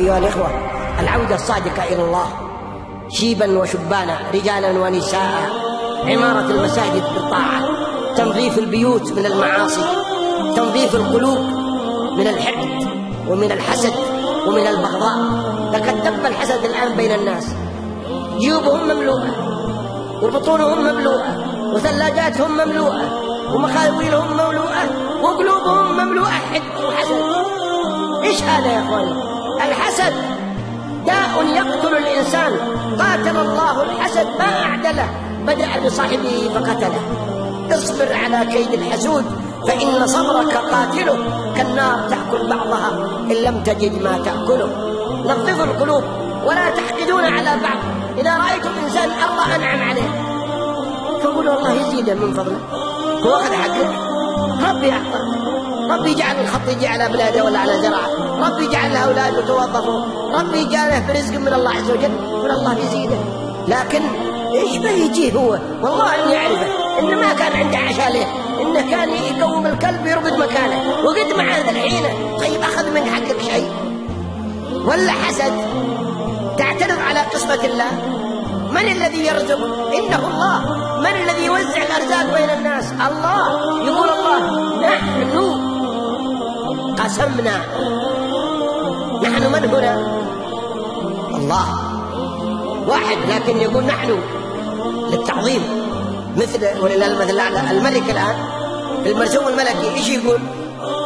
أيها الإخوة، العودة الصادقة إلى الله شيبا وشبانا، رجالا ونساء، عمارة المساجد بالطاعة، تنظيف البيوت من المعاصي، تنظيف القلوب من الحقد ومن الحسد ومن البغضاء. لقد دب الحسد الآن بين الناس، جيوبهم مملوءة وبطونهم مملوءة وثلاجاتهم مملوءة ومخاويلهم مملوءة وقلوبهم مملوءة حقد وحسد. إيش هذا يا أخواني؟ الحسد داء يقتل الإنسان، قاتل الله الحسد ما أعدله، بدأ بصاحبه فقتله. اصبر على كيد الحسود فإن صبرك قاتله، كالنار تأكل بعضها إن لم تجد ما تأكله. نظفوا القلوب ولا تحقدون على بعض. إذا رأيتم إنسان الله أنعم عليه فقولوا الله يزيده من فضله، هو أخذ حقك، ربي أعطى، ربي يجعل الخط يجي على بلاده ولا على زراعه، ربي يجعل له أولاد يتوظفوا، ربي يجعله برزق من الله عز وجل، من الله يزيده. لكن إيش ما يجيه هو؟ والله إني أعرفه إنه ما كان عنده عشاء له، إنه كان يقوم الكلب يرقد مكانه وقد معاه الحين. طيب أخذ من حقك شيء ولا حسد؟ تعترض على قسمة الله. من الذي يرزق؟ إنه الله. من الذي يوزع الأرزاق بين الناس؟ الله. يقول الله نحن قسمنا. نحن من هنا؟ الله واحد، لكن يقول نحن للتعظيم. مثل ولله المثل الأعلى، الملك الآن في المرسوم الملكي إيش يقول؟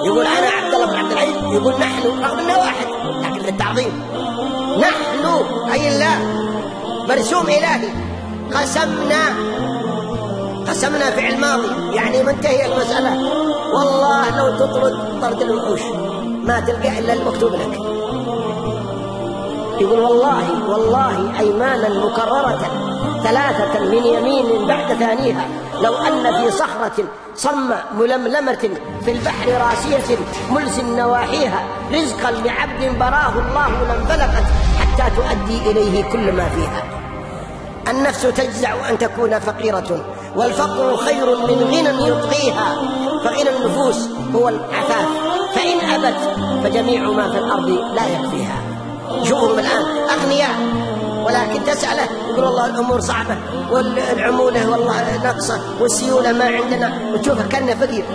يقول أنا عبد الله بن عبد العزيز، يقول نحن رغم أنه واحد لكن للتعظيم. نحن أي الله، مرسوم إلهي. قسمنا فعل ماضي يعني منتهي المسألة. والله لو طرد الوحوش ما تلقى إلا المكتوب لك. يقول والله أيمانا مكررة 3 من يمين بعد ثانيها، لو أن في صخرة صم ململمة في البحر راسية ملس نواحيها رزقا لعبد براه الله لانفلقت حتى تؤدي إليه كل ما فيها. النفس تجزع أن تكون فقيرة، والفقر خير من غنى يطغيها، فغنى النفوس هو العفاف، فإن أبت فجميع ما في الأرض لا يكفيها. شوفهم الآن أغنياء ولكن تسأله يقول الله الأمور صعبة والعمولة والله نقصة والسيولة ما عندنا، وتشوفه كأنه فقير.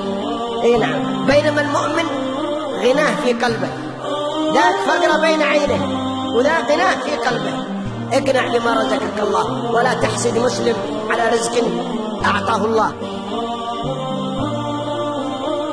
اي نعم. بينما المؤمن غناه في قلبه، ذاك فقر بين عينه وذا غناه في قلبه. اقنع بما رزقك الله ولا تحسد مسلم على رزق أعطاه الله.